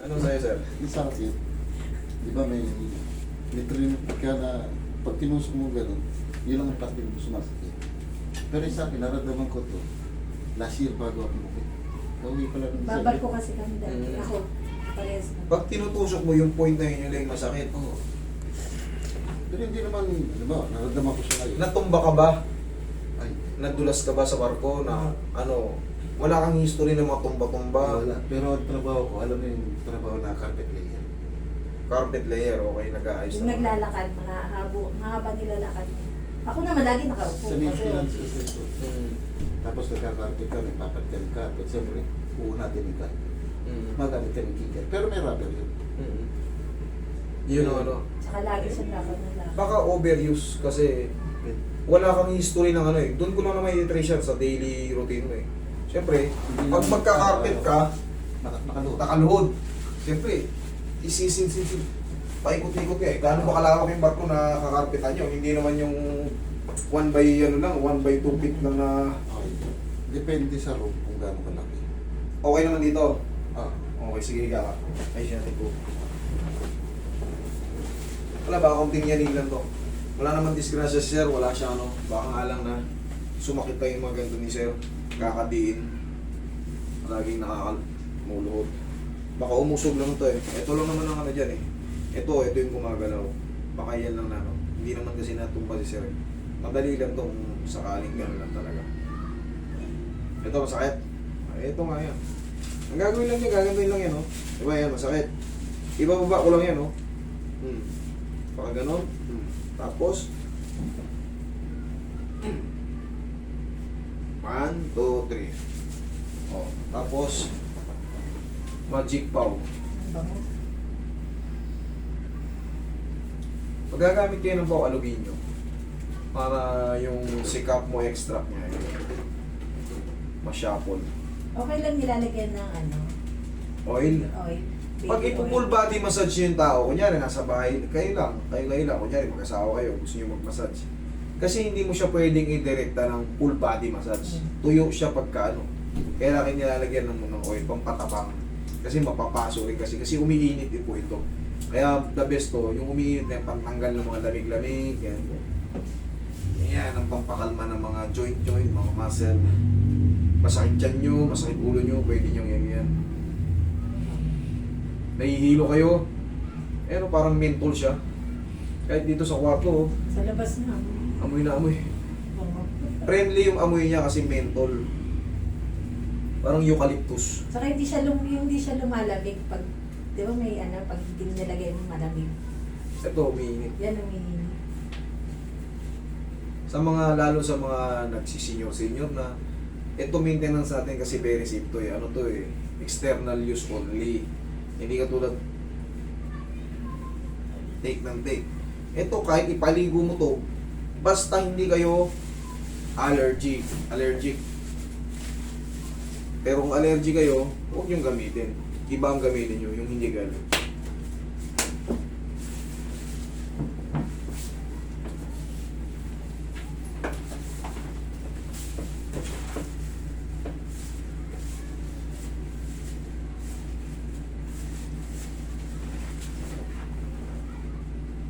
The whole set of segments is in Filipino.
Anong sa'yo, sir? Yung sa akin, di ba may trim ka na pag tinusok mo gano'n, yun lang ang parte mo sumasakit. Pero yung sa akin, naramdaman ko to, last year bago ako lumapit. Kauwi ko lang ng Babal ko kasi kami dati. Mm. Ako, parehas na. Pag tinutusok mo yung point na yun, yung lang masakit. Oo. Pero hindi naman, ano ba, naramdaman ko siya ngayon. Natumba ka ba? Ay, Nadulas ka ba sa barko na ano, wala kang history ng mga tumba-tumba? wala. Pero ang trabaho ko, alam mo yung trabaho na carpet layer. Carpet layer, okay, nag-aayos Yung naglalakad, mahaba nilalakad. Ako naman lagi nakaupo. Sa Kasi, maintenance kasi ito. Mm. Tapos nagka-carpet ka, may papatkan ka, at siyempre, uuna din ka. Mm. Magamit ka ng kicker. Pero may rubber yun. Mm. Yun ang ano. Tsaka lagi siyang lakad ng lakad. Baka overuse kasi wala kang history ng ano eh. Doon ko lang naman i-trace yan sa daily routine mo eh. Siyempre, pag magka-carpet ka, Nakaluhod. nakaluhod. Siyempre, isisin. Paikot-ikot ka eh. Gaano ba kalawak yung barko na kakarpetan nyo? Hindi naman yung 1 by ano lang, 1 by 2 feet lang na Okay. Depende sa room kung gaano kalaki. okay naman dito. Ah, Okay, sige ka. Ay siya ko. Wala ba akong tingyanin lang to? Wala naman disgrasya si sir, wala siya ano. Baka nga lang na sumakit pa yung mga ganito ni sir. Kakadiin. Laging nakakaluluhod. Baka umusog lang to eh. Ito lang naman ang ano dyan eh. Ito yung gumagalaw. Baka yan lang na ano. Hindi naman kasi natumpa si sir eh. Madali lang to kung sakaling gano'n lang talaga. Ito masakit. Ay, ito nga yan. Ang gagawin lang niya, gagantuin lang yan, oh. Diba yan, masakit. Ibababa ko lang yan, oh. Baka ganon. Tapos, 1, 2, 3. Oh, tapos, magic pow. Ang bango. Pag gagamit kayo ng pow alubinyo, para yung sikap mo extract niya, masyapol. Okay lang nilalagyan ng ano, Oil. oil. Pag baby ipo-full oil. body massage yung tao, kunyari nasa bahay, kayo lang, kunyari mag-asawa kayo, gusto nyo mag-massage. Kasi hindi mo siya pwedeng i-direkta ng full body massage. Tuyo siya pagka ano. Kaya laki nilalagyan ng oil, pampatabang. Kasi mapapaso rin kasi umiinit din po ito. Kaya the best to, yung umiinit na yung pantanggal ng mga lamig-lamig, yan. Yan, ang pampakalma ng mga joint, mga muscle. Masakit tiyan nyo, masakit ulo nyo, pwede nyo yan. Nahihilo kayo, no, parang menthol siya. Kahit dito sa kwarto, Sa labas na. amoy na amoy. Bango. Friendly yung amoy niya kasi menthol. Parang eucalyptus. Saka hindi siya lumalamig pag, di ba may ano, pag hindi nilagay mo malamig. Ito, umiinit. Yan ang hihini. Sa mga, lalo sa mga nagsisenior na, ito maintenance natin kasi very safe to eh. Ano to eh, external use only. Hindi katulad take ng take. Ito kahit ipaligo mo to, basta hindi kayo allergic. Pero kung allergy kayo, huwag yung gamitin. Iba ang gamitin nyo, yung hindi gano'n.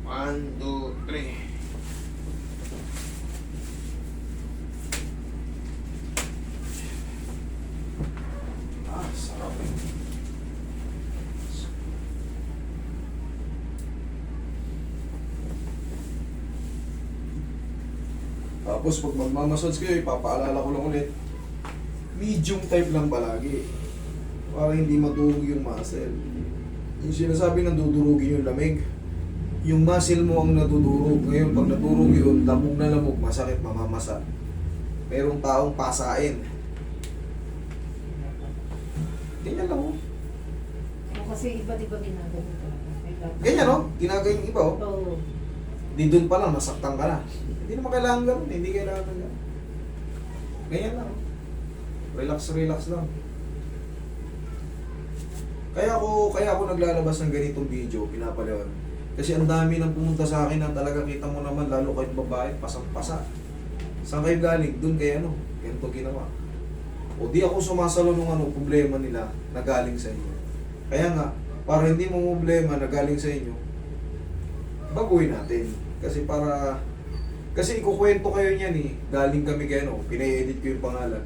One, two, three. Sarap eh. Tapos pag magmamassage kayo, ipapaalala ko lang ulit. Medium type lang palagi. Para hindi madurog yung muscle. Yung sinasabi ng dudurugin yung lamig. Yung muscle mo ang natudurog. Ngayon, pag nadurog yun, lamog na lamog, masakit, mamamasa. Merong taong pasain. Ganyan lang, oh. O, kasi iba't iba ginagawa talaga. Ganyan, oh. Ginagay yung iba, oh. Oo. Di doon pa lang, nasaktan ka na. Hindi naman kailangan gano'n, hindi kailangan gano'n. Ganyan lang, oh. Relax lang. Kaya ako naglalabas ng ganitong video, pinapalawan. Kasi ang dami nang pumunta sa akin na talaga kita mo naman, lalo kahit babae, pasang-pasa. Saan kayo galing? Doon kay ano, ganito ginawa. O di ako sumasalo nung ano, problema nila na galing sa inyo. Kaya nga, para hindi mo problema na galing sa inyo, baguhin natin. Kasi ikukwento kayo niyan eh, galing kami kayo, no? Pina-edit ko yung pangalan.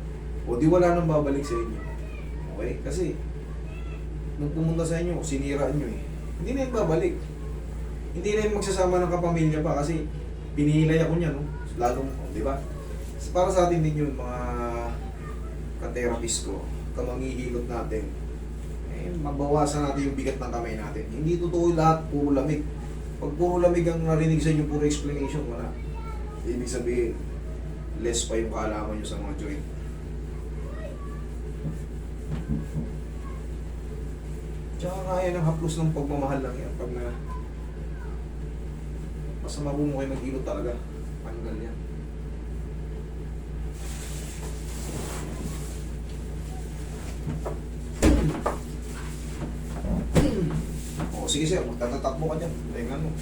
O di wala nang babalik sa inyo. Okay? Kasi, nung pumunta sa inyo, sinira nyo eh. Hindi na yung babalik. Hindi na yung magsasama ng kapamilya pa kasi pinihilay ako niya, no? Lalong, di ba? Para sa atin din yun, mga ka-therapist ko, kamangihilot natin, eh, mabawasan natin yung bigat ng kamay natin. Hindi totoo lahat, puro lamig. Pag puro lamig ang narinig sa inyo, puro explanation, wala. Ibig sabihin, less pa yung kaalaman nyo sa mga joint. Tsaka kaya ng haplos ng pagmamahal lang yan. Pag na, basta marunong kayo maghilot talaga. Tanggal yan. O sige sir, magtatatakbo ka dyan. Tengan mo.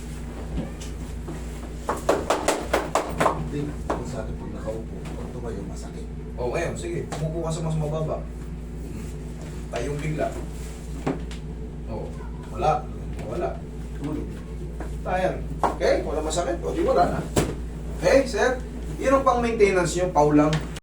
Hindi, kung sa akin pag nakaupo, pag tumayo masakit. O ngayon, sige. Umupo ka sa mas mababa. Tayong bigla. O, wala. Wala. Tulog. Tayan. Okay? Wala masakit. O, di wala na. Okay, sir? Yun ang pang maintenance nyo, paulang.